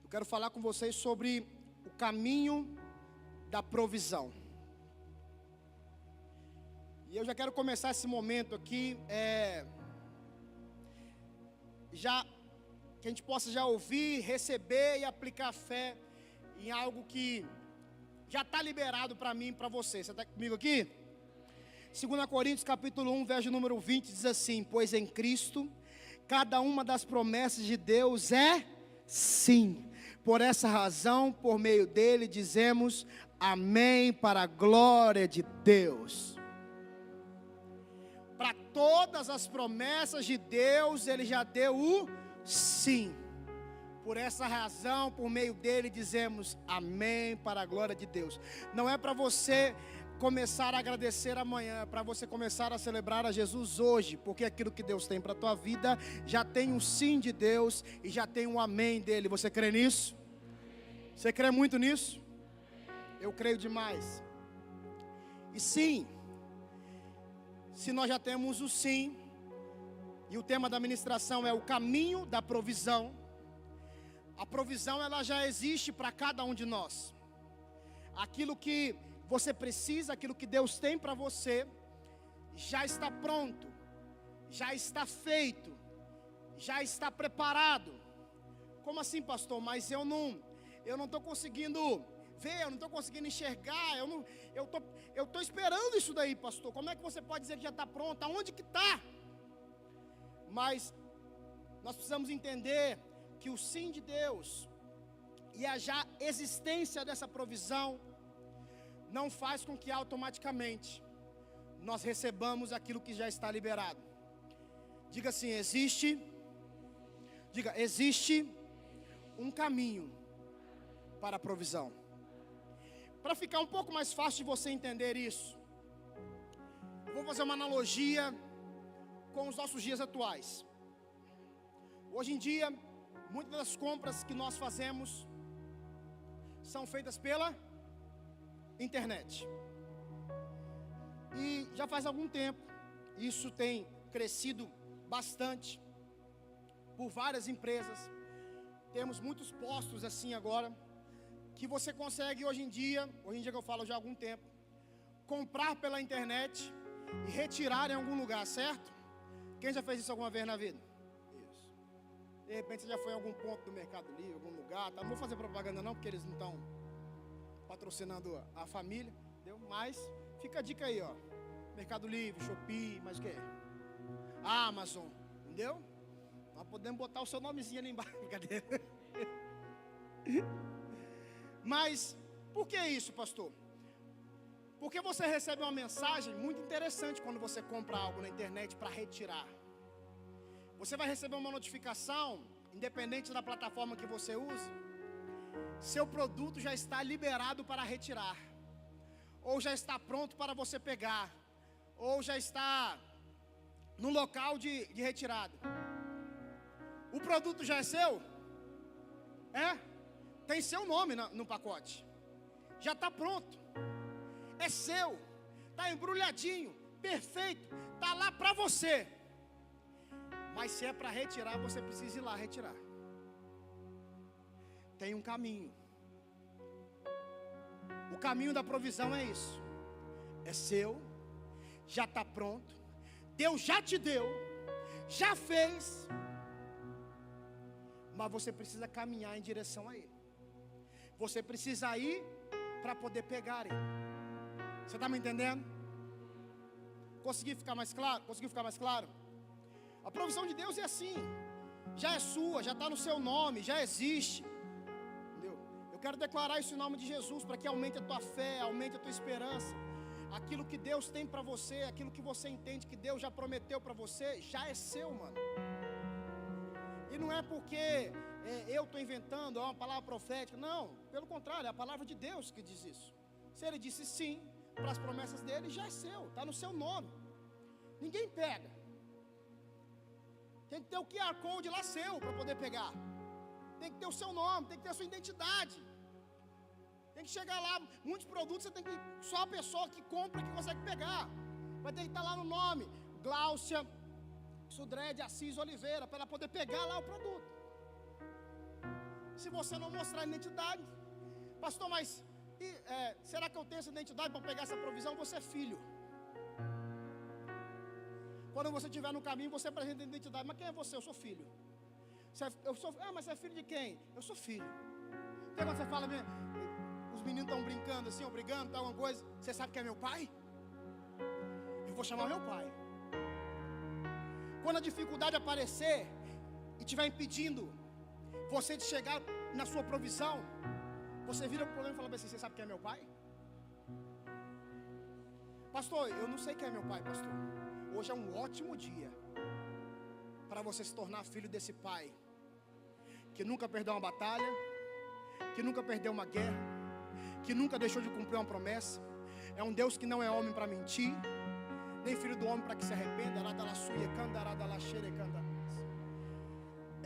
Eu quero falar com vocês sobre o caminho da provisão. E eu já quero começar esse momento aqui, que a gente possa já ouvir, receber e aplicar fé em algo que já está liberado para mim e para você. Você está comigo aqui? 2 Coríntios capítulo 1, verso número 20, diz assim: pois em Cristo, cada uma das promessas de Deus é sim. Por essa razão, por meio dele, dizemos amém para a glória de Deus. Para todas as promessas de Deus, ele já deu o sim. Por essa razão, por meio dele, dizemos amém para a glória de Deus. Não é para você começar a agradecer amanhã, é para você começar a celebrar a Jesus hoje, porque aquilo que Deus tem para a tua vida já tem um sim de Deus e já tem um amém dele. Você crê nisso? Você crê muito nisso? Eu creio demais. E sim, se nós já temos o sim, e o tema da ministração é o caminho da provisão, a provisão ela já existe para cada um de nós. Aquilo que você precisa, aquilo que Deus tem para você, já está pronto, já está feito, já está preparado. Como assim, pastor? Mas eu não estou conseguindo ver, eu não estou conseguindo enxergar, eu estou esperando isso daí, pastor. Como é que você pode dizer que já está pronto? Aonde que está? Mas nós precisamos entender que o sim de Deus e a já existência dessa provisão não faz com que automaticamente nós recebamos aquilo que já está liberado. Diga assim, existe um caminho para a provisão. Para ficar um pouco mais fácil de você entender isso, vou fazer uma analogia com os nossos dias atuais. Hoje em dia, muitas das compras que nós fazemos são feitas pela internet. E já faz algum tempo, isso tem crescido bastante por várias empresas. Temos muitos postos assim agora, que você consegue hoje em dia que eu falo já há algum tempo, comprar pela internet e retirar em algum lugar, certo? Quem já fez isso alguma vez na vida? Isso. De repente você já foi em algum ponto do Mercado Livre, algum lugar, tá? Não vou fazer propaganda não, porque eles não estão patrocinando a família, entendeu? Mas fica a dica aí, ó. Mercado Livre, Shopee, mais o que? Amazon, entendeu? Nós podemos botar o seu nomezinho ali embaixo, brincadeira. Mas, por que isso, pastor? Porque você recebe uma mensagem muito interessante quando você compra algo na internet para retirar. Você vai receber uma notificação, independente da plataforma que você usa, seu produto já está liberado para retirar, ou já está pronto para você pegar, ou já está no local de retirada. O produto já é seu? Tem seu nome no pacote, já está pronto, é seu, está embrulhadinho, perfeito, está lá para você. Mas se é para retirar, você precisa ir lá retirar. Tem um caminho. O caminho da provisão é isso. É seu, já está pronto, Deus já te deu, já fez, mas você precisa caminhar em direção a Ele. Você precisa ir para poder pegar Ele. Você está me entendendo? Conseguiu ficar mais claro? Conseguiu ficar mais claro? A provisão de Deus é assim, já é sua, já está no seu nome, já existe. Entendeu? Eu quero declarar isso em nome de Jesus, para que aumente a tua fé, aumente a tua esperança. Aquilo que Deus tem para você, aquilo que você entende que Deus já prometeu para você, já é seu, mano. E não é porque eu estou inventando, é uma palavra profética. Não, pelo contrário, é a palavra de Deus que diz isso. Se Ele disse sim para as promessas dele, já é seu, está no seu nome. Ninguém pega. Tem que ter o QR Code lá seu para poder pegar. Tem que ter o seu nome, tem que ter a sua identidade. Tem que chegar lá, muitos produtos você tem que, só a pessoa que compra que consegue pegar. Vai ter que estar lá no nome, Gláucia Sudré de Assis Oliveira, para ela poder pegar lá o produto. se você não mostrar identidade. Pastor, mas será que eu tenho essa identidade para pegar essa provisão? Você é filho. Quando você estiver no caminho, você apresenta a identidade. Mas quem é você? Eu sou filho. Mas você é filho de quem? Eu sou filho. Então quando você fala, os meninos estão brincando assim, ou brigando, alguma coisa, você sabe que é meu pai? Eu vou chamar meu pai. Quando a dificuldade aparecer e estiver impedindo você de chegar na sua provisão, você vira para o problema e fala assim: você sabe quem é meu pai? Pastor, eu não sei quem é meu pai, pastor. Hoje é um ótimo dia para você se tornar filho desse pai que nunca perdeu uma batalha, que nunca perdeu uma guerra, que nunca deixou de cumprir uma promessa. É um Deus que não é homem para mentir, nem filho do homem para que se arrependa.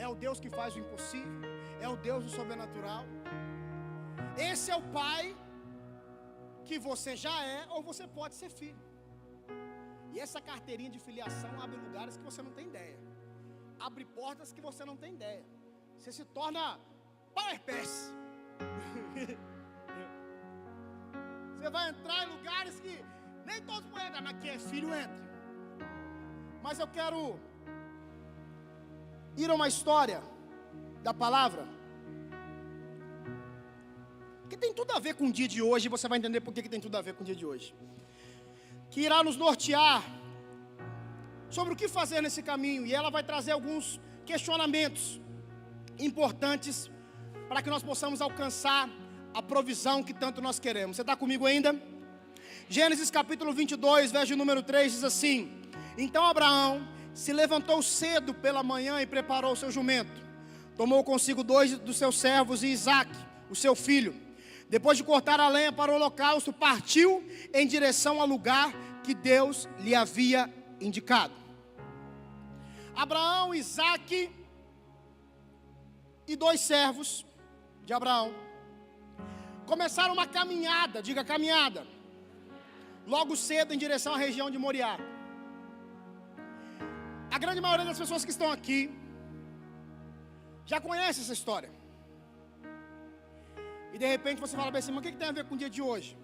É o Deus que faz o impossível, é o Deus do sobrenatural. Esse é o pai que você já é, ou você pode ser filho. E essa carteirinha de filiação abre lugares que você não tem ideia, abre portas que você não tem ideia. Você se torna Power Pass. Você vai entrar em lugares que nem todos podem entrar, mas quem é filho entra. Mas eu quero ir a uma história da palavra que tem tudo a ver com o dia de hoje. E você vai entender por que tem tudo a ver com o dia de hoje, que irá nos nortear sobre o que fazer nesse caminho. E ela vai trazer alguns questionamentos importantes para que nós possamos alcançar a provisão que tanto nós queremos. Você está comigo ainda? Gênesis capítulo 22, verso número 3 diz assim: então Abraão se levantou cedo pela manhã e preparou o seu jumento. Tomou consigo 2 dos seus servos e Isaque, o seu filho. Depois de cortar a lenha para o holocausto, partiu em direção ao lugar que Deus lhe havia indicado. Abraão, Isaque e 2 servos de Abraão começaram uma caminhada, diga caminhada, logo cedo em direção à região de Moriá. A grande maioria das pessoas que estão aqui já conhece essa história. E de repente você fala bem assim: mas o que tem a ver com o dia de hoje?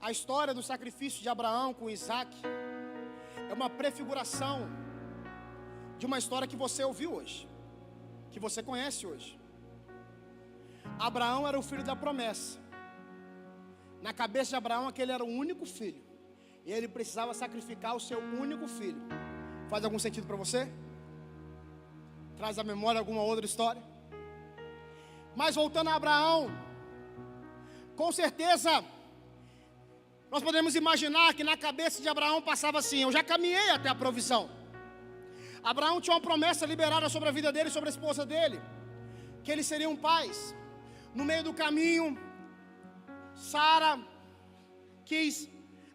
A história do sacrifício de Abraão com Isaque é uma prefiguração de uma história que você ouviu hoje, que você conhece hoje. Abraão era o filho da promessa. Na cabeça de Abraão, aquele era o único filho, e ele precisava sacrificar o seu único filho. Faz algum sentido para você? Traz à memória alguma outra história? Mas voltando a Abraão, com certeza nós podemos imaginar que na cabeça de Abraão passava assim: eu já caminhei até a provisão. Abraão tinha uma promessa liberada sobre a vida dele, sobre a esposa dele, que eles seriam pais. No meio do caminho, Sara quis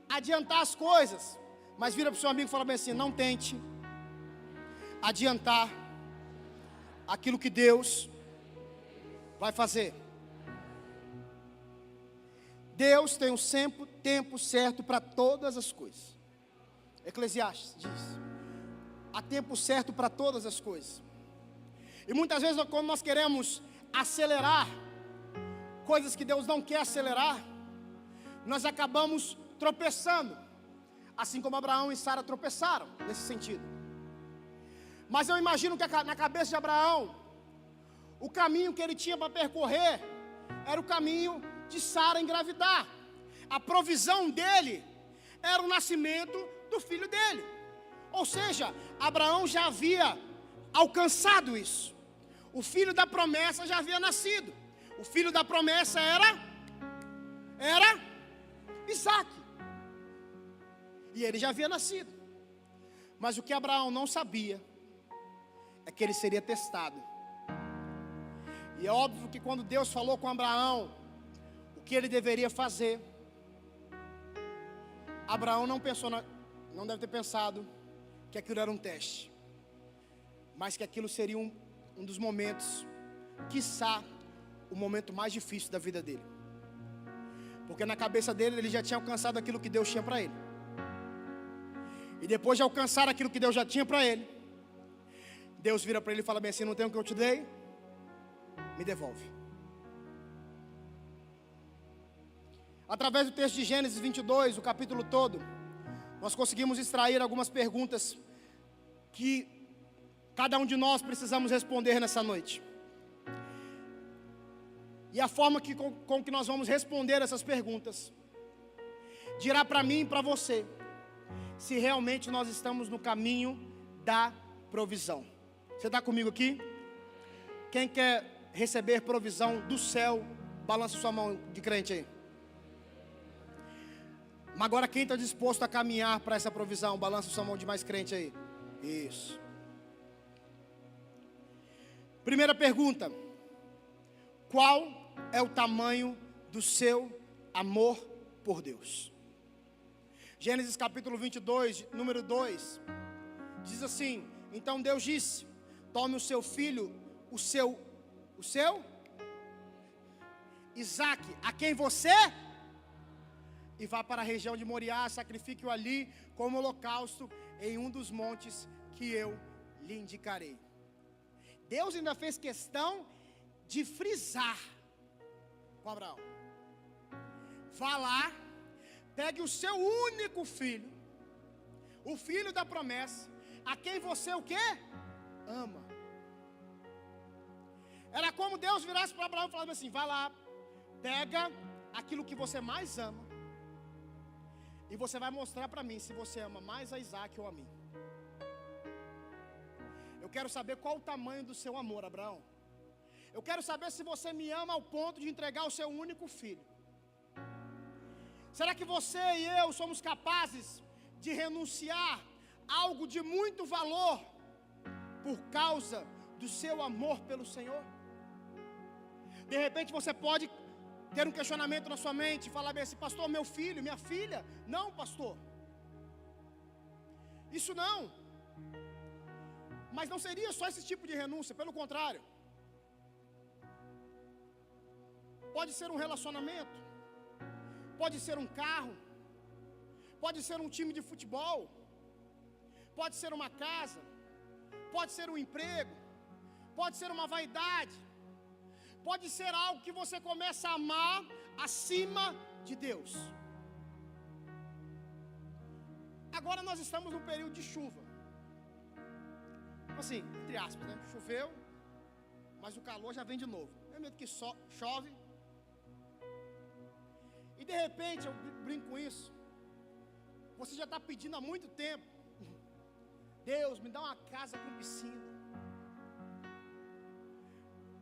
adiantar as coisas, mas vira para o seu amigo e fala bem assim: não tente adiantar aquilo que Deus vai fazer. Deus tem um tempo certo para todas as coisas. Eclesiastes diz: há tempo certo para todas as coisas. E muitas vezes, quando nós queremos acelerar coisas que Deus não quer acelerar, nós acabamos tropeçando, assim como Abraão e Sara tropeçaram nesse sentido. Mas eu imagino que na cabeça de Abraão, o caminho que ele tinha para percorrer era o caminho de Sara engravidar. A provisão dele era o nascimento do filho dele. Ou seja, Abraão já havia alcançado isso. O filho da promessa já havia nascido. O filho da promessa era Isaque. E ele já havia nascido. Mas o que Abraão não sabia é que ele seria testado. E é óbvio que quando Deus falou com Abraão o que ele deveria fazer, Abraão não deve ter pensado que aquilo era um teste, mas que aquilo seria um dos momentos, quiçá o momento mais difícil da vida dele. Porque na cabeça dele ele já tinha alcançado aquilo que Deus tinha para ele. E depois de alcançar aquilo que Deus já tinha para ele, Deus vira para ele e fala bem assim: não tem o que eu te dei? me devolve. Através do texto de Gênesis 22, o capítulo todo, nós conseguimos extrair algumas perguntas que cada um de nós precisamos responder nessa noite. E a forma com que nós vamos responder essas perguntas dirá para mim e para você se realmente nós estamos no caminho da provisão. Você está comigo aqui? Quem quer receber provisão do céu, balança sua mão de crente aí. Mas agora quem está disposto a caminhar para essa provisão, balança sua mão de mais crente aí. Isso. Primeira pergunta: qual é o tamanho do seu amor por Deus? Gênesis capítulo 22, número 2, diz assim: então Deus disse: tome o seu filho, o seu Isaque, a quem você, e vá para a região de Moriá, sacrifique-o ali como holocausto em um dos montes que eu lhe indicarei. Deus ainda fez questão de frisar com Abraão: vá lá, pegue o seu único filho, o filho da promessa, a quem você o quê? Ama. Era como Deus virasse para Abraão e falasse assim: vá lá, pega aquilo que você mais ama, e você vai mostrar para mim se você ama mais a Isaque ou a mim. Eu quero saber qual o tamanho do seu amor, Abraão. Eu quero saber se você me ama ao ponto de entregar o seu único filho. Será que você e eu somos capazes de renunciar a algo de muito valor por causa do seu amor pelo Senhor? De repente você pode ter um questionamento na sua mente e falar bem assim: pastor, meu filho, minha filha. Não, pastor, isso não. Mas não seria só esse tipo de renúncia, pelo contrário. Pode ser um relacionamento, pode ser um carro, pode ser um time de futebol, pode ser uma casa, pode ser um emprego, pode ser uma vaidade, pode ser algo que você começa a amar acima de Deus. Agora nós estamos num período de chuva, assim, entre aspas, né? Choveu, mas o calor já vem de novo. É mesmo que chove. E de repente, eu brinco com isso, você já está pedindo há muito tempo: Deus, me dá uma casa com piscina,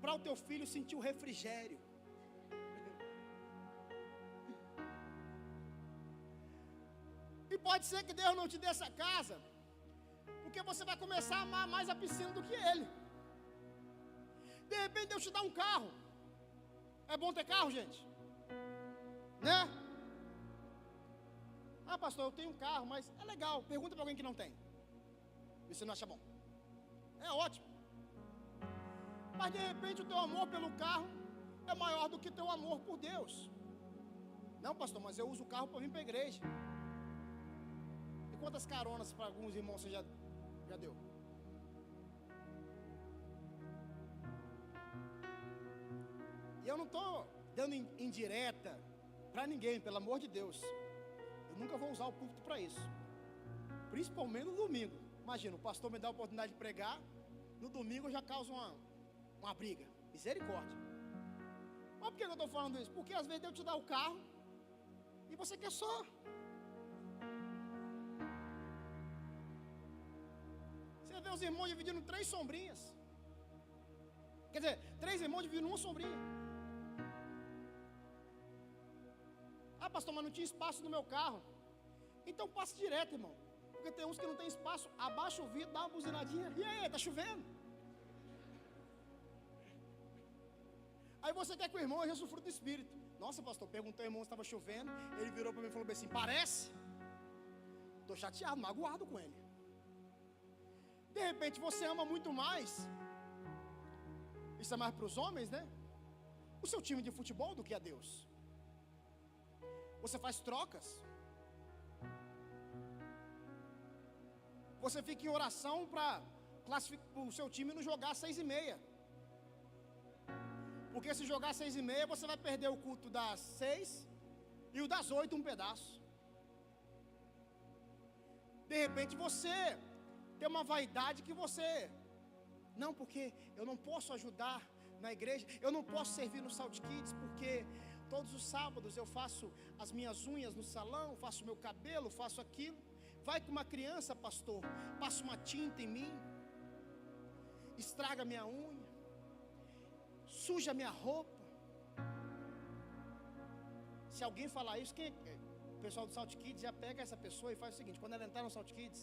para o teu filho sentir o refrigério. E pode ser que Deus não te dê essa casa, porque você vai começar a amar mais a piscina do que ele. De repente Deus te dá um carro. É bom ter carro, gente? Né? Ah, pastor, eu tenho um carro, mas é legal. Pergunta para alguém que não tem. E você não acha bom? É ótimo. Mas de repente o teu amor pelo carro é maior do que o teu amor por Deus. Não, pastor, mas eu uso o carro para vir para a igreja. E quantas caronas para alguns irmãos você já deu? E eu não estou dando indireta para ninguém, pelo amor de Deus. Eu nunca vou usar o púlpito para isso, principalmente no domingo. Imagina, o pastor me dá a oportunidade de pregar, no domingo eu já causo uma briga. Misericórdia. Mas por que eu estou falando isso? Porque às vezes Deus te dá o carro e você quer só. Você vê os irmãos dividindo 3 sombrinhas. Quer dizer, 3 irmãos dividindo uma sombrinha. Ah, pastor, mas não tinha espaço no meu carro. Então passe direto, irmão. Porque tem uns que não tem espaço. Abaixa o vidro, dá uma buzinadinha. E aí, tá chovendo? Aí você quer que o irmão exerça o fruto do Espírito. Nossa, pastor, perguntou ao irmão se estava chovendo. Ele virou para mim e falou assim: parece? Estou chateado, magoado com ele. De repente você ama muito mais. Isso é mais para os homens, né? O seu time de futebol do que a Deus. Você faz trocas. Você fica em oração para o seu time não jogar às 6:30. Porque se jogar 6:30, você vai perder o culto das 6 e o das 8 um pedaço. De repente você tem uma vaidade que você, não, porque eu não posso ajudar na igreja, eu não posso servir no Salt Kids, porque todos os sábados eu faço as minhas unhas no salão, faço o meu cabelo, faço aquilo. Vai com uma criança, pastor, passa uma tinta em mim, estraga minha unha, suja minha roupa. Se alguém falar isso, o pessoal do Salt Kids já pega essa pessoa e faz o seguinte: quando ela entrar no Salt Kids,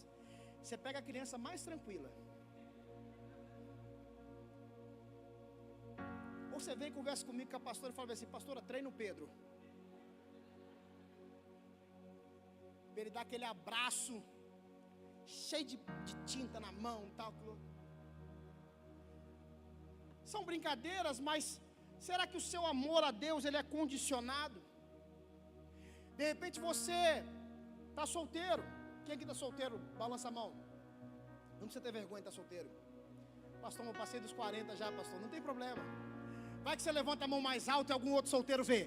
você pega a criança mais tranquila. Ou você vem e conversa comigo com a pastora e fala assim: pastora, treina o Pedro. Ele dá aquele abraço, cheio de tinta na mão, tal. São brincadeiras, mas será que o seu amor a Deus ele é condicionado? De repente você está solteiro. Quem aqui está solteiro? Balança a mão. Não precisa ter vergonha de estar solteiro. Pastor, eu passei dos 40 já, pastor. Não tem problema. Vai que você levanta a mão mais alta e algum outro solteiro vê.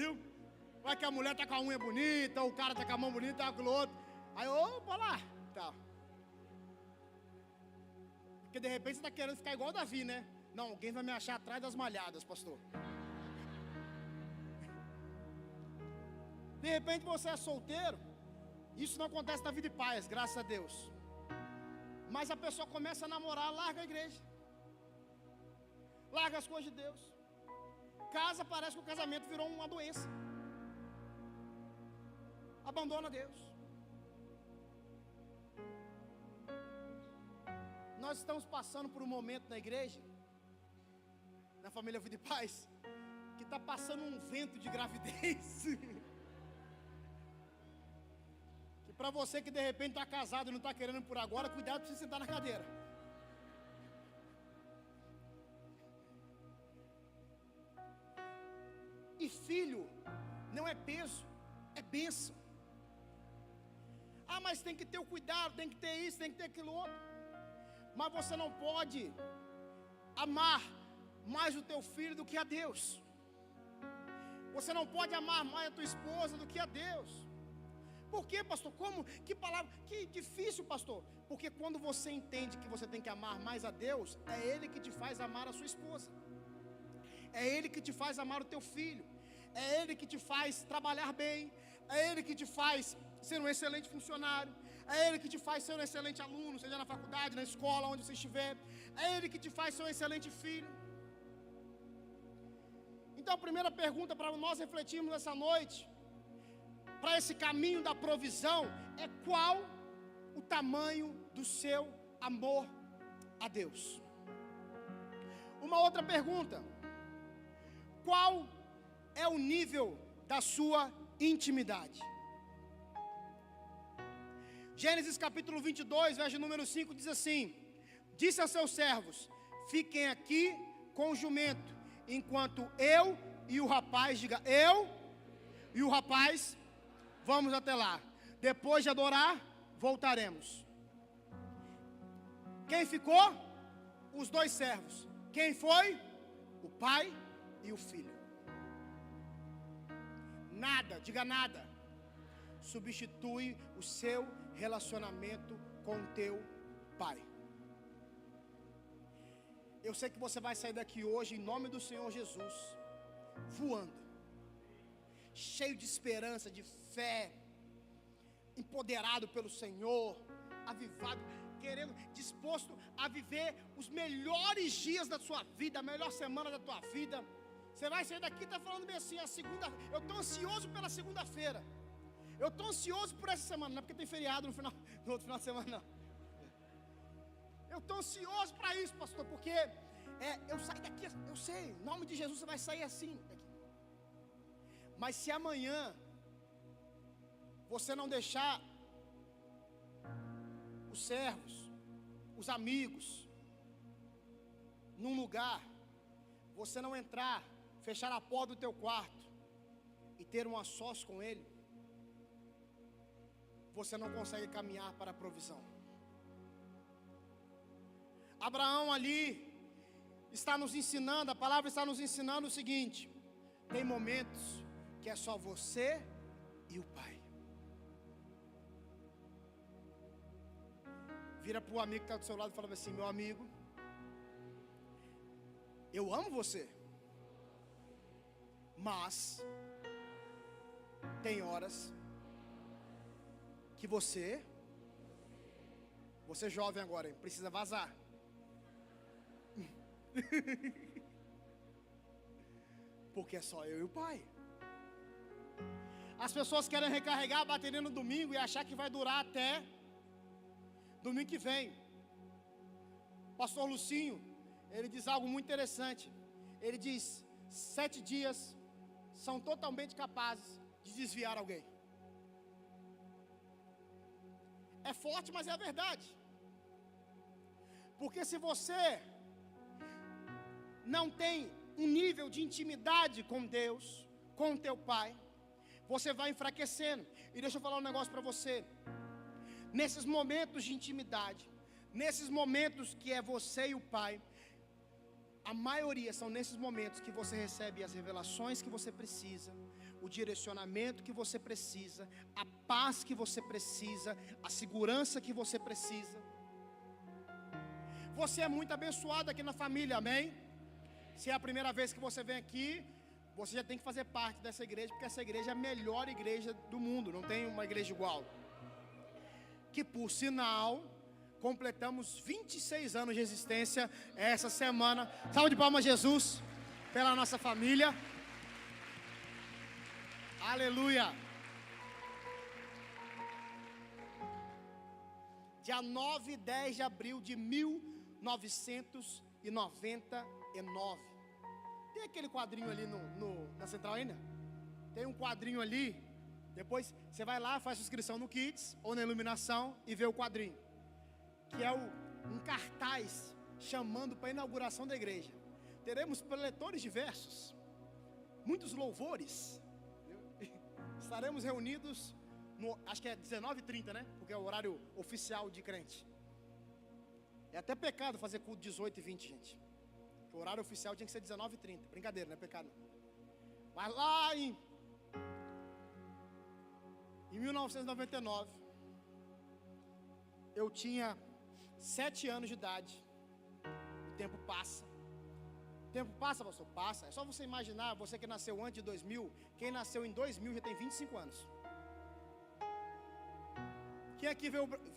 Viu? Vai que a mulher está com a unha bonita, o cara está com a mão bonita, tá com o outro. Aí, opa lá. Tá. Porque de repente você está querendo ficar igual o Davi, né? Não, alguém vai me achar atrás das malhadas, pastor. De repente você é solteiro. Isso não acontece na vida de paz, graças a Deus. Mas a pessoa começa a namorar, larga a igreja, larga as coisas de Deus. Casa, parece que o casamento virou uma doença. Abandona Deus. Nós estamos passando por um momento na igreja, na família Vida e Paz, que está passando um vento de gravidez. Que para você que de repente está casado e não está querendo por agora, cuidado para você sentar na cadeira. E filho não é peso, é bênção. Ah, mas tem que ter o cuidado, tem que ter isso, tem que ter aquilo outro. Mas você não pode amar mais o teu filho do que a Deus. Você não pode amar mais a tua esposa do que a Deus. Por quê, pastor? Como? Que palavra? Que difícil, pastor. Porque quando você entende que você tem que amar mais a Deus, é Ele que te faz amar a sua esposa. É Ele que te faz amar o teu filho. É Ele que te faz trabalhar bem. É Ele que te faz ser um excelente funcionário. É Ele que te faz ser um excelente aluno, seja na faculdade, na escola, onde você estiver. É Ele que te faz ser um excelente filho. Então a primeira pergunta para nós refletirmos nessa noite, para esse caminho da provisão, é qual o tamanho do seu amor a Deus. Uma outra pergunta: qual é o nível da sua intimidade? Gênesis capítulo 22, verso número 5 diz assim: disse aos seus servos: fiquem aqui com o jumento, enquanto eu e o rapaz, diga eu e o rapaz, vamos até lá. Depois de adorar, voltaremos. Quem ficou? Os dois servos. Quem foi? O pai e o filho. Nada, diga nada, substitui o seu relacionamento com o teu pai. Eu sei que você vai sair daqui hoje em nome do Senhor Jesus, voando, cheio de esperança, de fé, empoderado pelo Senhor, avivado, querendo, disposto a viver os melhores dias da sua vida, a melhor semana da tua vida. Você vai sair daqui e está falando bem assim: a segunda, eu estou ansioso pela segunda-feira. Eu estou ansioso por essa semana. Não é porque tem feriado no outro final de semana, não. Eu estou ansioso para isso, pastor, porque eu saio daqui, eu sei, em nome de Jesus você vai sair assim daqui. Mas se amanhã você não deixar os servos, os amigos, num lugar, você não entrar, fechar a porta do teu quarto e ter um a sós com Ele, você não consegue caminhar para a provisão. Abraão ali está nos ensinando, a palavra está nos ensinando o seguinte: tem momentos que é só você e o Pai. Vira para o amigo que está do seu lado e fala assim: meu amigo, eu amo você, mas tem horas que você jovem agora, hein, precisa vazar. Porque é só eu e o Pai. As pessoas querem recarregar a bateria no domingo e achar que vai durar até domingo que vem. Pastor Lucinho, ele diz algo muito interessante. Ele diz: 7 dias são totalmente capazes de desviar alguém. É forte, mas é a verdade. Porque se você não tem um nível de intimidade com Deus, com o teu Pai, você vai enfraquecendo. E deixa eu falar um negócio para você. Nesses momentos de intimidade, nesses momentos que é você e o Pai, a maioria são nesses momentos que você recebe as revelações que você precisa, o direcionamento que você precisa, a paz que você precisa, a segurança que você precisa. Você é muito abençoado aqui na família, amém? Se é a primeira vez que você vem aqui, você já tem que fazer parte dessa igreja, porque essa igreja é a melhor igreja do mundo, não tem uma igreja igual. Que por sinal, completamos 26 anos de existência essa semana. Salve de palmas, Jesus, pela nossa família. Aleluia. Dia 9 e 10 de abril de 1999. Tem aquele quadrinho ali na central ainda? Tem um quadrinho ali. Depois você vai lá, faz sua inscrição no Kids ou na iluminação e vê o quadrinho, que é um cartaz chamando para a inauguração da igreja. Teremos preletores diversos, muitos louvores. Estaremos reunidos acho que é 19h30, né? Porque é o horário oficial de crente. É até pecado fazer culto 18h20, gente. O horário oficial tinha que ser 19h30. Brincadeira, não é pecado. Mas lá em 1999, eu tinha 7 anos de idade. O tempo passa. O tempo passa, pastor? Passa. É só você imaginar, você que nasceu antes de 2000, quem nasceu em 2000 já tem 25 anos. Quem aqui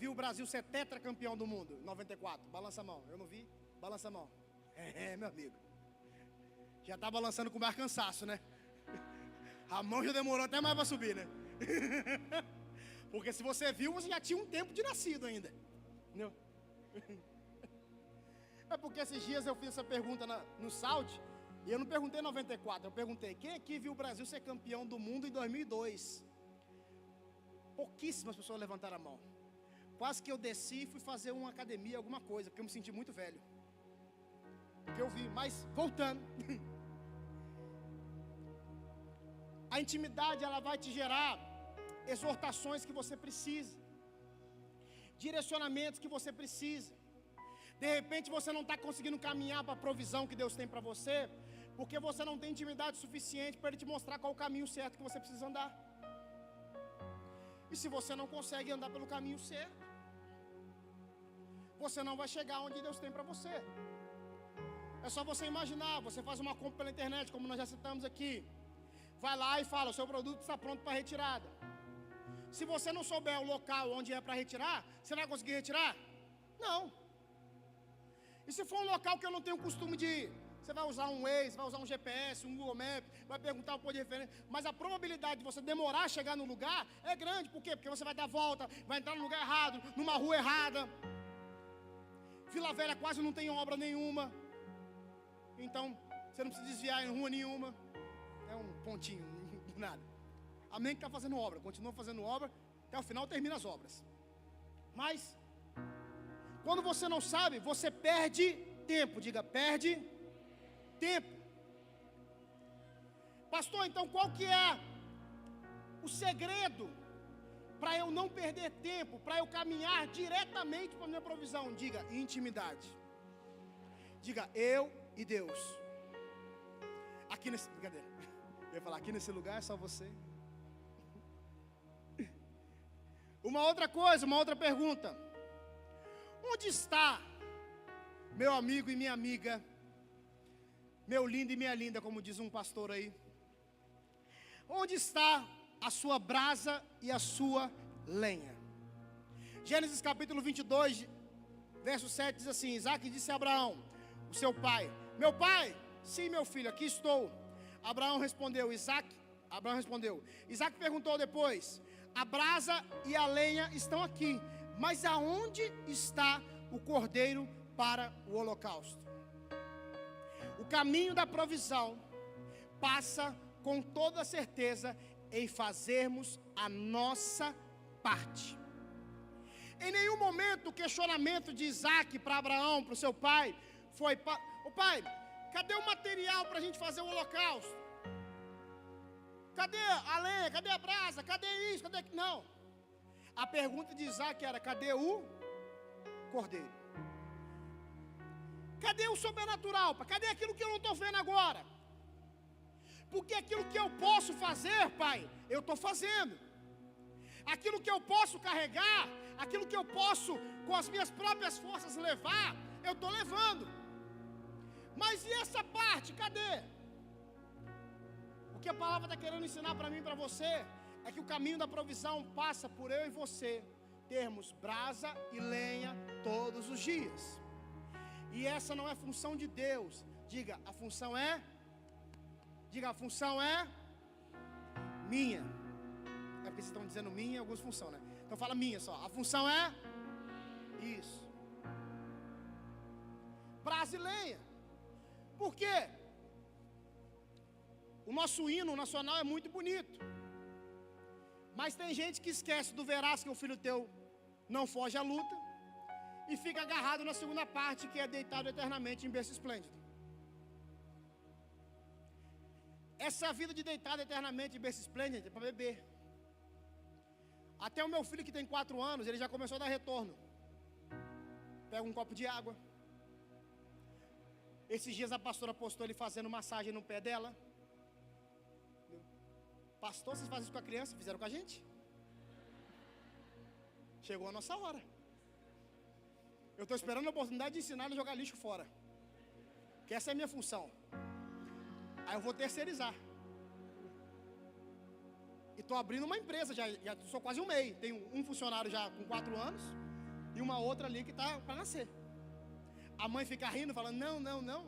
viu o Brasil ser tetracampeão do mundo em 94? Balança a mão. Eu não vi? Balança a mão. Meu amigo. Já está balançando com mais cansaço, né? A mão já demorou até mais para subir, né? Porque se você viu, você já tinha um tempo de nascido ainda. Entendeu? É porque esses dias eu fiz essa pergunta no Saúde, e eu não perguntei em 94, eu perguntei: quem aqui viu o Brasil ser campeão do mundo em 2002? Pouquíssimas pessoas levantaram a mão. Quase que eu desci e fui fazer uma academia, alguma coisa, porque eu me senti muito velho. Porque eu vi, mas voltando. A intimidade, ela vai te gerar exortações que você precisa, direcionamentos que você precisa. De repente você não está conseguindo caminhar para a provisão que Deus tem para você, porque você não tem intimidade suficiente para Ele te mostrar qual o caminho certo que você precisa andar. E se você não consegue andar pelo caminho certo, você não vai chegar onde Deus tem para você. É só você imaginar, você faz uma compra pela internet, como nós já citamos aqui. Vai lá e fala: o seu produto está pronto para retirada. Se você não souber o local onde é para retirar, você vai conseguir retirar? Não. E se for um local que eu não tenho costume de ir, você vai usar um Waze, vai usar um GPS, um Google Maps, vai perguntar o ponto de referência, mas a probabilidade de você demorar a chegar no lugar é grande. Por quê? Porque você vai dar volta, vai entrar no lugar errado, numa rua errada. Vila Velha quase não tem obra nenhuma, então você não precisa desviar em rua nenhuma. É um pontinho, nada. Amém que está fazendo obra, continua fazendo obra, até o final termina as obras. Mas quando você não sabe, você perde tempo. Diga: perde tempo. Pastor, então qual que é o segredo para eu não perder tempo, para eu caminhar diretamente para a minha provisão? Diga: intimidade. Diga: eu e Deus. Aqui nesse... Brincadeira. Eu ia falar, aqui nesse lugar é só você. Uma outra coisa, uma outra pergunta. Onde está, meu amigo e minha amiga, meu lindo e minha linda, como diz um pastor aí? Onde está a sua brasa e a sua lenha? Gênesis capítulo 22, verso 7 diz assim: Isaac disse a Abraão, o seu pai: meu pai, sim, meu filho, aqui estou. Abraão respondeu, Isaac perguntou depois: a brasa e a lenha estão aqui, mas aonde está o cordeiro para o holocausto? O caminho da provisão passa com toda certeza em fazermos a nossa parte. Em nenhum momento o questionamento de Isaac para Abraão, para o seu pai, foi: ô pai, cadê o material para a gente fazer o holocausto? Cadê a lenha? Cadê a brasa? Cadê isso? Cadê aquilo? Não. A pergunta de Isaac era: cadê o cordeiro? Cadê o sobrenatural? Cadê aquilo que eu não estou vendo agora? Porque aquilo que eu posso fazer, pai, eu estou fazendo. Aquilo que eu posso carregar, aquilo que eu posso com as minhas próprias forças levar, eu estou levando. Mas e essa parte, cadê? O que a palavra está querendo ensinar para mim e para você é que o caminho da provisão passa por eu e você termos brasa e lenha todos os dias. E essa não é função de Deus. Diga, a função é minha. É porque vocês estão dizendo minha, algumas funções, né? Então fala minha só. A função é isso. Brasa e lenha. Por quê? O nosso hino nacional é muito bonito. Mas tem gente que esquece do verás que o filho teu não foge à luta e fica agarrado na segunda parte, que é deitado eternamente em berço esplêndido. Essa vida de deitado eternamente em berço esplêndido é para beber. Até o meu filho que tem 4 anos, ele já começou a dar retorno. Pega um copo de água. Esses dias a pastora postou ele fazendo massagem no pé dela. Pastor, vocês fazem isso com a criança? Fizeram com a gente? Chegou a nossa hora. Eu estou esperando a oportunidade de ensinar ele a jogar lixo fora. Que essa é a minha função. Aí eu vou terceirizar. E estou abrindo uma empresa, já sou quase um MEI. Tenho um funcionário já com 4 anos e uma outra ali que está para nascer. A mãe fica rindo, falando, não.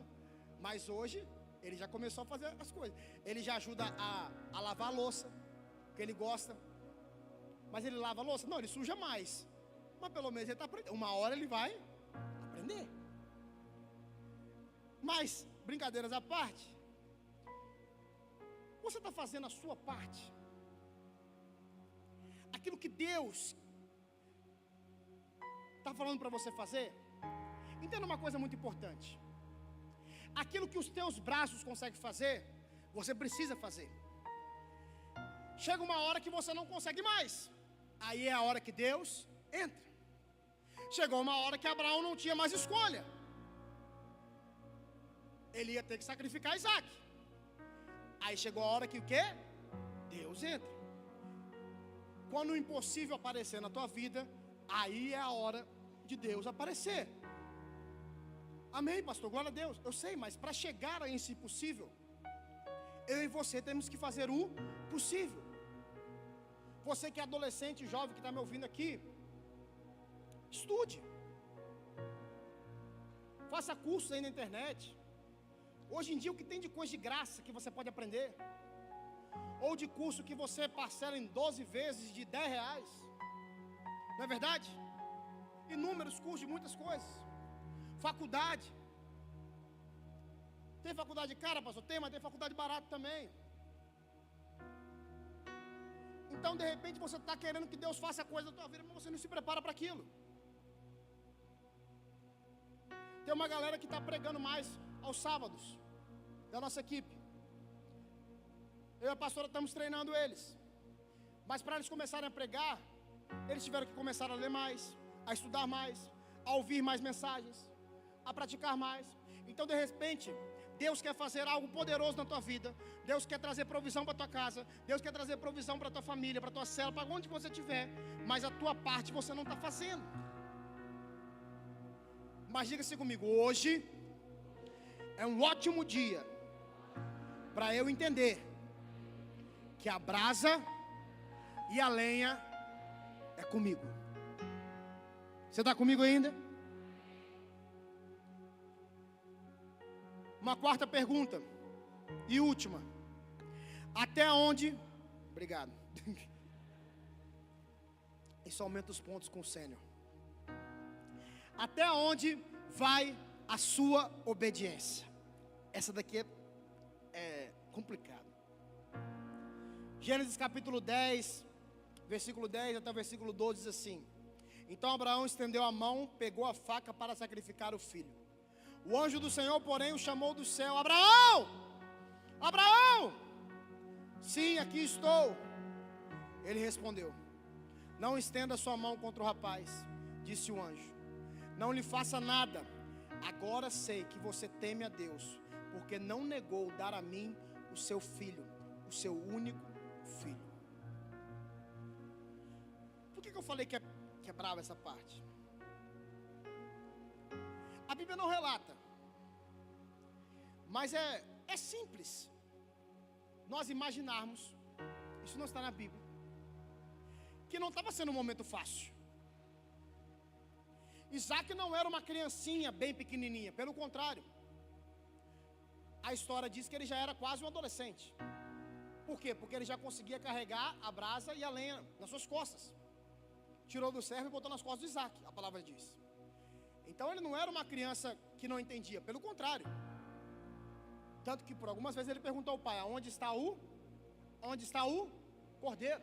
Mas hoje, ele já começou a fazer as coisas. Ele já ajuda a lavar a louça, que ele gosta. Mas ele lava a louça? Não, ele suja mais. Mas pelo menos ele está aprendendo. Uma hora ele vai aprender. Mas, brincadeiras à parte, você está fazendo a sua parte? Aquilo que Deus está falando para você fazer? Entenda uma coisa muito importante. Aquilo que os teus braços conseguem fazer, você precisa fazer. Chega uma hora que você não consegue mais. Aí é a hora que Deus entra. Chegou uma hora que Abraão não tinha mais escolha. Ele ia ter que sacrificar Isaac. Aí chegou a hora que o quê? Deus entra. Quando o impossível aparecer na tua vida, aí é a hora de Deus aparecer. Amém, pastor, glória a Deus. Eu sei, mas para chegar a esse possível, eu e você temos que fazer o possível. Você que é adolescente, jovem, que está me ouvindo aqui, estude. Faça cursos aí na internet. Hoje em dia o que tem de coisa de graça que você pode aprender, ou de curso que você parcela em 12 vezes de R$10, não é verdade? Inúmeros cursos de muitas coisas. Faculdade. Tem faculdade cara, pastor? Tem, mas tem faculdade barata também. Então de repente você está querendo que Deus faça coisa da tua vida, mas você não se prepara para aquilo. Tem uma galera que está pregando mais aos sábados, da nossa equipe. Eu e a pastora estamos treinando eles. Mas para eles começarem a pregar, eles tiveram que começar a ler mais, a estudar mais, a ouvir mais mensagens, a praticar mais. Então, de repente, Deus quer fazer algo poderoso na tua vida. Deus quer trazer provisão para tua casa. Deus quer trazer provisão para tua família, para tua célula, para onde você estiver. Mas a tua parte você não está fazendo. Mas diga-se comigo, hoje é um ótimo dia para eu entender que a brasa e a lenha é comigo. Você está comigo ainda? Uma quarta pergunta e última. Até onde? Obrigado. Isso aumenta os pontos com o sênior. Até onde vai a sua obediência? Essa daqui é complicada. Gênesis capítulo 10, versículo 10 até o versículo 12 diz assim: Então Abraão estendeu a mão, pegou a faca para sacrificar o filho. O anjo do Senhor, porém, o chamou do céu: Abraão! Abraão! Sim, aqui estou. Ele respondeu: Não estenda sua mão contra o rapaz, disse o anjo. Não lhe faça nada. Agora sei que você teme a Deus, porque não negou dar a mim o seu filho, o seu único filho. Por que eu falei que é brava essa parte? A Bíblia não relata, mas é simples nós imaginarmos, isso não está na Bíblia, que não estava sendo um momento fácil. Isaac não era uma criancinha bem pequenininha, pelo contrário, a história diz que ele já era quase um adolescente. Por quê? Porque ele já conseguia carregar a brasa e a lenha nas suas costas. Tirou do servo e botou nas costas de Isaac, a palavra diz. Então ele não era uma criança que não entendia, pelo contrário. Tanto que por algumas vezes ele perguntou ao pai: Onde está o cordeiro?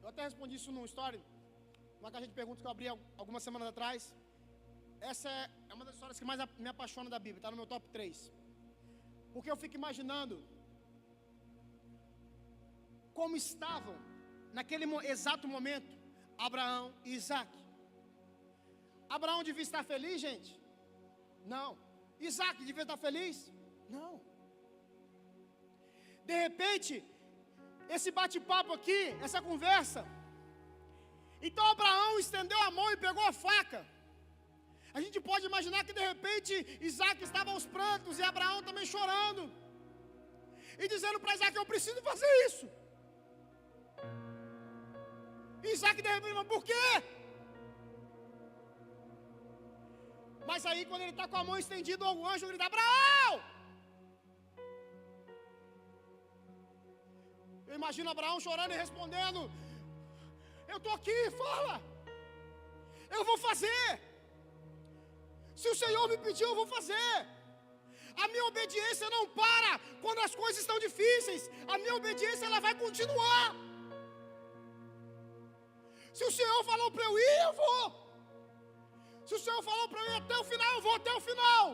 Eu até respondi isso numa story, uma caixa de perguntas que eu abri algumas semanas atrás. Essa é uma das histórias que mais me apaixona da Bíblia, está no meu top 3. Porque eu fico imaginando como estavam naquele exato momento Abraão e Isaac. Abraão devia estar feliz, gente? Não. Isaac devia estar feliz? Não. De repente, esse bate-papo aqui, essa conversa. Então Abraão estendeu a mão e pegou a faca. A gente pode imaginar que de repente Isaac estava aos prantos e Abraão também chorando. E dizendo para Isaac: Eu preciso fazer isso. E Isaac de repente: Mas por quê? Mas aí quando ele está com a mão estendida, o anjo grita: Abraão! Eu imagino Abraão chorando e respondendo: Eu estou aqui, fala. Eu vou fazer. Se o Senhor me pediu, eu vou fazer. A minha obediência não para quando as coisas estão difíceis. A minha obediência, ela vai continuar. Se o Senhor falou para eu ir, eu vou. Se o Senhor falou para eu ir até o final, eu vou até o final.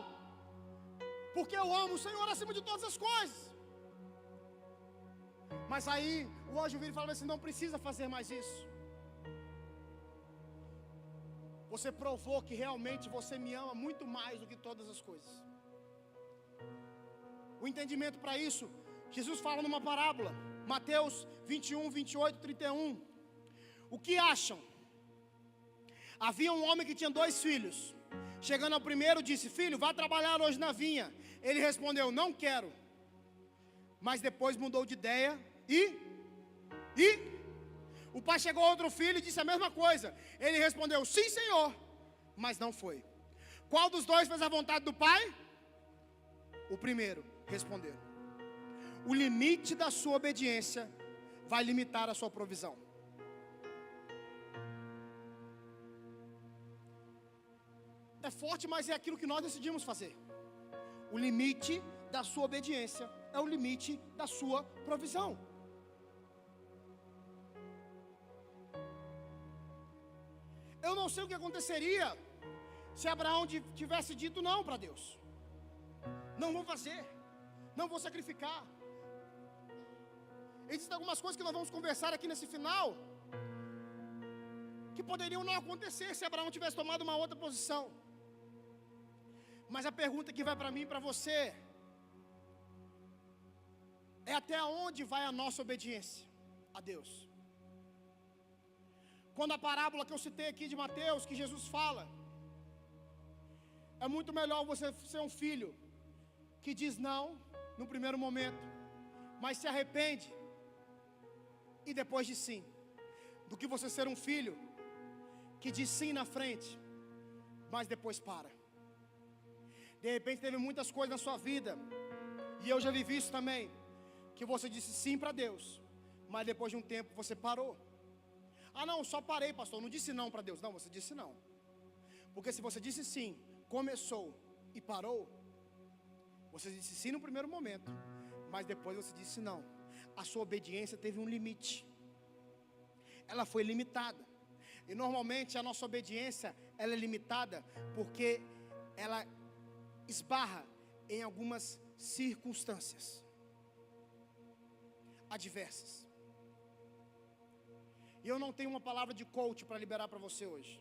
Porque eu amo o Senhor acima de todas as coisas. Mas aí o anjo vira e fala assim: Não precisa fazer mais isso. Você provou que realmente você me ama muito mais do que todas as coisas. O entendimento para isso, Jesus fala numa parábola, Mateus 21, 28, 31. O que acham? Havia um homem que tinha 2 filhos. Chegando ao primeiro, disse: Filho, vá trabalhar hoje na vinha. Ele respondeu: Não quero. Mas depois mudou de ideia e o pai chegou a outro filho e disse a mesma coisa. Ele respondeu: Sim, Senhor, mas não foi. Qual dos dois fez a vontade do pai? O primeiro, responderam. O limite da sua obediência vai limitar a sua provisão. É forte, mas é aquilo que nós decidimos fazer. O limite da sua obediência é o limite da sua provisão. Eu não sei o que aconteceria se Abraão tivesse dito não para Deus. Não vou fazer, não vou sacrificar. Existem algumas coisas que nós vamos conversar aqui nesse final, que poderiam não acontecer se Abraão tivesse tomado uma outra posição. Mas a pergunta que vai para mim e para você é: até onde vai a nossa obediência a Deus? Quando a parábola que eu citei aqui de Mateus, que Jesus fala, é muito melhor você ser um filho que diz não no primeiro momento, mas se arrepende e depois diz sim, do que você ser um filho que diz sim na frente, mas depois para. De repente teve muitas coisas na sua vida, e eu já vivi isso também, que você disse sim para Deus, mas depois de um tempo você parou. Ah não, só parei, pastor, não disse não para Deus. Não, você disse não. Porque se você disse sim, começou e parou, você disse sim no primeiro momento, mas depois você disse não. A sua obediência teve um limite, ela foi limitada. E normalmente a nossa obediência, ela é limitada porque ela esbarra em algumas circunstâncias adversas. E eu não tenho uma palavra de coach para liberar para você hoje.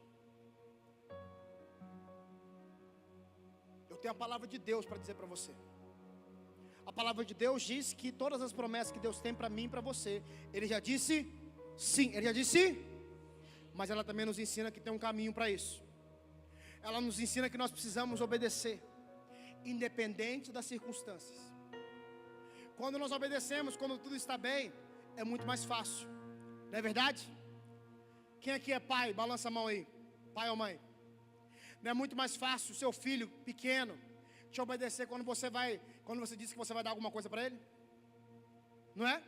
Eu tenho a palavra de Deus para dizer para você. A palavra de Deus diz que todas as promessas que Deus tem para mim e para você, Ele já disse sim, Ele já disse, mas ela também nos ensina que tem um caminho para isso. Ela nos ensina que nós precisamos obedecer, independente das circunstâncias. Quando nós obedecemos, quando tudo está bem, é muito mais fácil. Não é verdade? Quem aqui é pai? Balança a mão aí. Pai ou mãe? Não é muito mais fácil o seu filho pequeno te obedecer quando você diz que você vai dar alguma coisa para ele? Não é?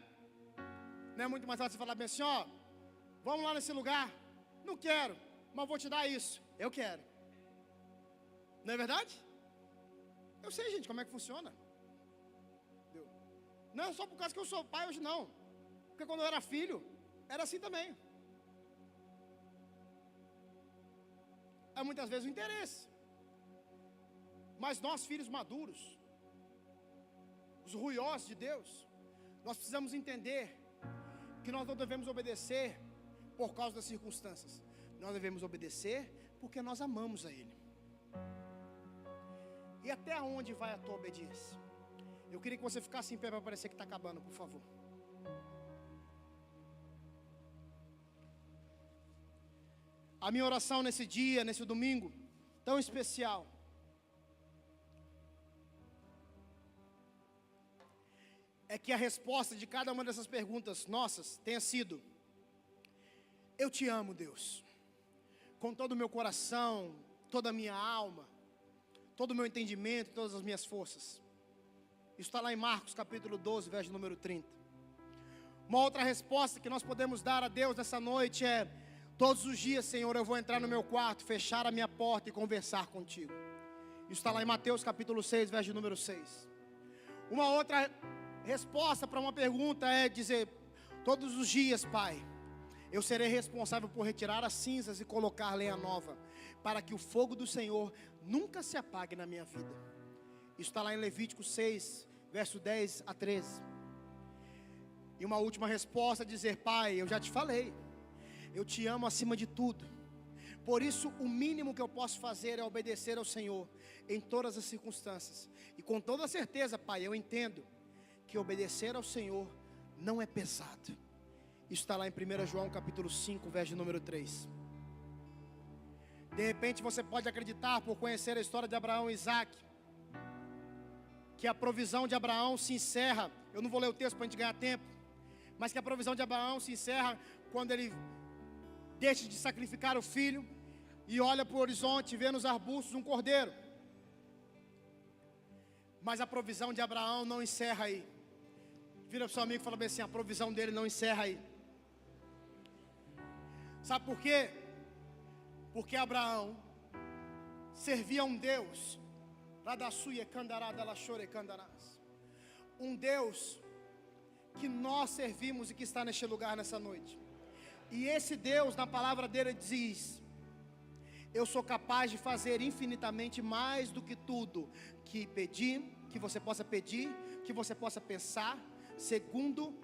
Não é muito mais fácil você falar bem assim: ó, vamos lá nesse lugar. Não quero, mas vou te dar isso. Eu quero. Não é verdade? Eu sei, gente, como é que funciona. Não é só por causa que eu sou pai hoje, não. Porque quando eu era filho, era assim também. É muitas vezes o interesse. Mas nós, filhos maduros, os ruiós de Deus, nós precisamos entender que nós não devemos obedecer por causa das circunstâncias. Nós devemos obedecer porque nós amamos a Ele. E até onde vai a tua obediência? Eu queria que você ficasse em pé para parecer que está acabando, por favor. A minha oração nesse dia, nesse domingo tão especial, é que a resposta de cada uma dessas perguntas nossas tenha sido: eu te amo, Deus, com todo o meu coração, toda a minha alma, todo o meu entendimento, todas as minhas forças. Isso está lá em Marcos capítulo 12, verso número 30. Uma outra resposta que nós podemos dar a Deus nessa noite é: todos os dias, Senhor, eu vou entrar no meu quarto, fechar a minha porta e conversar contigo. Isso está lá em Mateus capítulo 6, verso número 6. Uma outra resposta para uma pergunta é dizer: todos os dias, Pai, eu serei responsável por retirar as cinzas e colocar lenha nova, para que o fogo do Senhor nunca se apague na minha vida. Isso está lá em Levítico 6, verso 10 a 13. E uma última resposta é dizer: Pai, eu já te falei, eu te amo acima de tudo. Por isso, o mínimo que eu posso fazer é obedecer ao Senhor em todas as circunstâncias. E com toda certeza, Pai, eu entendo que obedecer ao Senhor não é pesado. Isso está lá em 1 João capítulo 5, verso número 3. De repente você pode acreditar, por conhecer a história de Abraão e Isaac, que a provisão de Abraão se encerra. Eu não vou ler o texto para a gente ganhar tempo, mas que a provisão de Abraão se encerra quando ele deixa de sacrificar o filho e olha para o horizonte e vê nos arbustos um cordeiro. Mas a provisão de Abraão não encerra aí. Vira para o seu amigo e fala bem assim: a provisão dele não encerra aí. Sabe por quê? Porque Abraão servia a um Deus, um Deus que nós servimos e que está neste lugar nessa noite. E esse Deus, na palavra dele, diz: eu sou capaz de fazer infinitamente mais do que tudo que pedir, que você possa pedir, que você possa pensar, segundo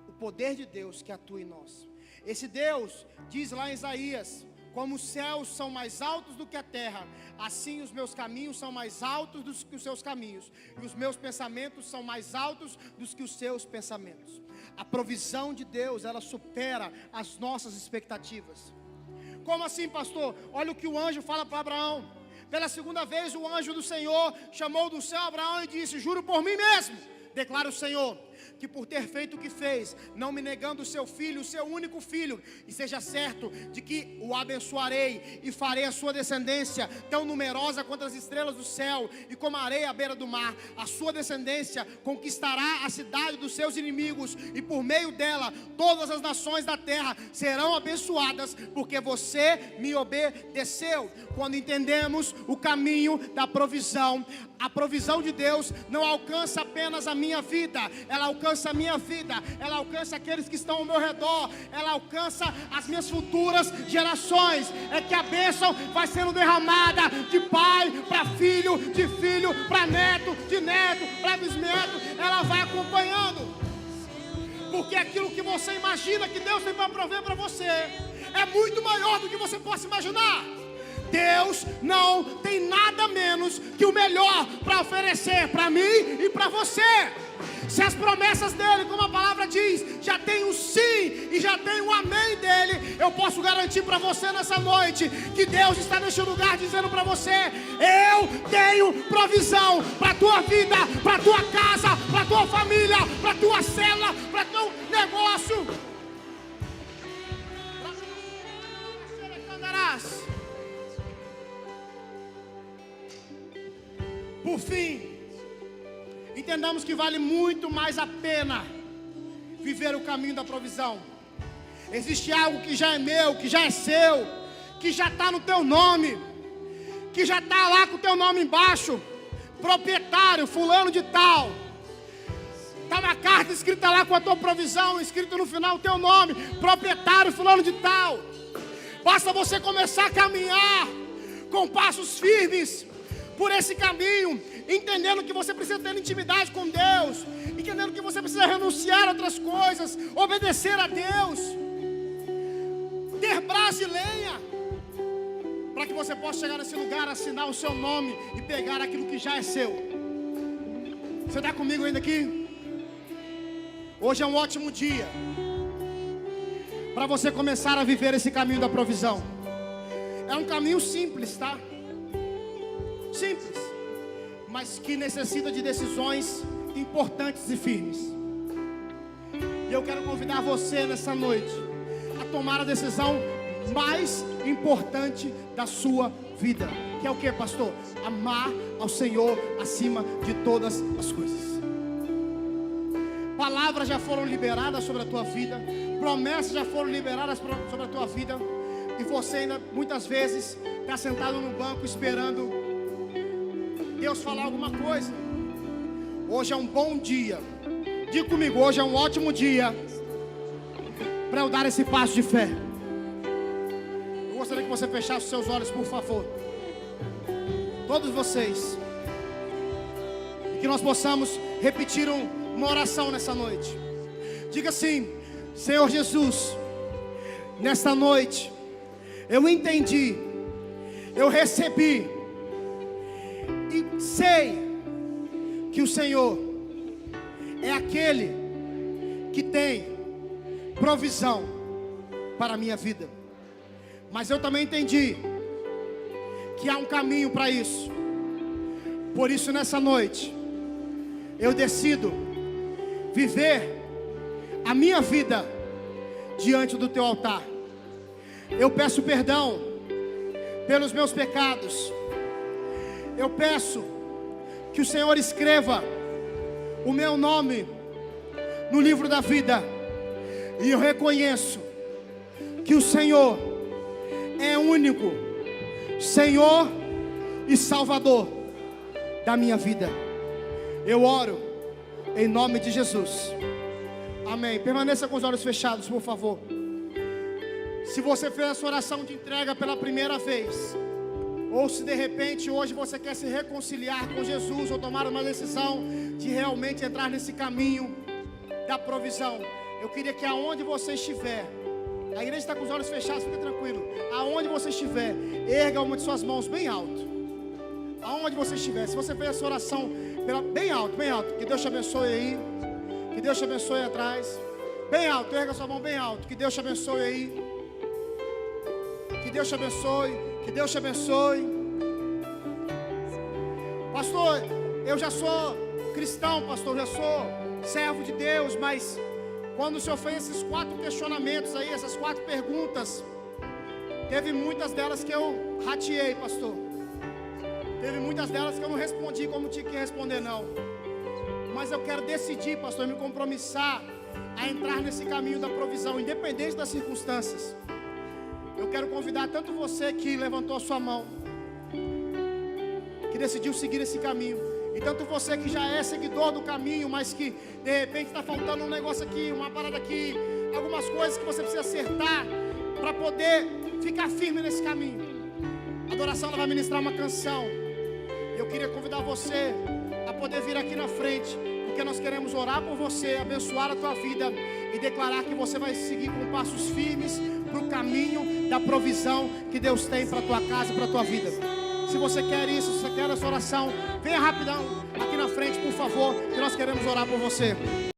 o poder de Deus que atua em nós. Esse Deus diz lá em Isaías: como os céus são mais altos do que a terra, assim os meus caminhos são mais altos do que os seus caminhos, e os meus pensamentos são mais altos do que os seus pensamentos. A provisão de Deus, ela supera as nossas expectativas. Como assim, pastor? Olha o que o anjo fala para Abraão. Pela segunda vez o anjo do Senhor chamou do céu Abraão e disse: juro por mim mesmo, declara o Senhor, que por ter feito o que fez, não me negando o seu filho, o seu único filho, e seja certo de que o abençoarei e farei a sua descendência tão numerosa quanto as estrelas do céu e como a areia à beira do mar. A sua descendência conquistará a cidade dos seus inimigos, e por meio dela todas as nações da terra serão abençoadas, porque você me obedeceu. Quando entendemos o caminho da provisão, a provisão de Deus não alcança apenas a minha vida, ela alcança a minha vida, ela alcança aqueles que estão ao meu redor, ela alcança as minhas futuras gerações. É que a bênção vai sendo derramada de pai para filho, de filho para neto, de neto para bisneto, ela vai acompanhando, porque aquilo que você imagina que Deus tem para prover para você é muito maior do que você possa imaginar. Deus não tem nada menos que o melhor para oferecer para mim e para você. Se as promessas dele, como a palavra diz, já tem o sim e já tem o amém dele, eu posso garantir para você nessa noite que Deus está neste lugar dizendo para você: eu tenho provisão para a tua vida, para a tua casa, para a tua família, para a tua célula, para o teu negócio. Por fim, entendamos que vale muito mais a pena viver o caminho da provisão. Existe algo que já é meu, que já é seu, que já está no teu nome, que já está lá com o teu nome embaixo, proprietário, fulano de tal. Está uma carta escrita lá com a tua provisão, escrito no final o teu nome, proprietário, fulano de tal. Basta você começar a caminhar com passos firmes por esse caminho, entendendo que você precisa ter intimidade com Deus, entendendo que você precisa renunciar a outras coisas, obedecer a Deus, ter braço e lenha, para que você possa chegar nesse lugar, assinar o seu nome e pegar aquilo que já é seu. Você está comigo ainda aqui? Hoje é um ótimo dia para você começar a viver esse caminho da provisão. É um caminho simples, tá? Simples, mas que necessita de decisões importantes e firmes. E eu quero convidar você nessa noite a tomar a decisão mais importante da sua vida, que é o que, pastor? Amar ao Senhor acima de todas as coisas. Palavras já foram liberadas sobre a tua vida, promessas já foram liberadas sobre a tua vida, e você ainda muitas vezes está sentado no banco esperando Deus falar alguma coisa. Hoje é um bom dia, diga comigo, hoje é um ótimo dia para eu dar esse passo de fé. Eu gostaria que você fechasse os seus olhos, por favor, todos vocês, e que nós possamos repetir uma oração nessa noite. Diga assim: Senhor Jesus, nesta noite eu entendi, eu recebi e sei que o Senhor é aquele que tem provisão para a minha vida. Mas eu também entendi que há um caminho para isso. Por isso, nessa noite, eu decido viver a minha vida diante do teu altar. Eu peço perdão pelos meus pecados. Eu peço que o Senhor escreva o meu nome no livro da vida. E eu reconheço que o Senhor é único, Senhor e Salvador da minha vida. Eu oro em nome de Jesus. Amém. Permaneça com os olhos fechados, por favor. Se você fez essa oração de entrega pela primeira vez, ou se de repente hoje você quer se reconciliar com Jesus, ou tomar uma decisão de realmente entrar nesse caminho da provisão, eu queria que aonde você estiver, A igreja está com os olhos fechados, fica tranquilo. Aonde você estiver, erga uma de suas mãos bem alto. Aonde você estiver, se você fez essa oração bem alto, bem alto. Que Deus te abençoe aí. Que Deus te abençoe atrás. Bem alto, erga sua mão bem alto. Que Deus te abençoe aí. Que Deus te abençoe. Que Deus te abençoe. Pastor, eu já sou cristão, pastor, já sou servo de Deus, mas quando o Senhor fez esses 4 questionamentos aí, essas 4 perguntas, teve muitas delas que eu rateei, pastor. Teve muitas delas que eu não respondi como tinha que responder, não. Mas eu quero decidir, pastor, me compromissar a entrar nesse caminho da provisão, independente das circunstâncias. Eu quero convidar tanto você que levantou a sua mão, que decidiu seguir esse caminho, e tanto você que já é seguidor do caminho, mas que de repente está faltando um negócio aqui, uma parada aqui, algumas coisas que você precisa acertar para poder ficar firme nesse caminho. A adoração ela vai ministrar uma canção. Eu queria convidar você a poder vir aqui na frente, porque nós queremos orar por você, abençoar a tua vida e declarar que você vai seguir com passos firmes para o caminho da provisão que Deus tem para a tua casa e para a tua vida. Se você quer isso, se você quer essa oração, venha rapidão aqui na frente, por favor, que nós queremos orar por você.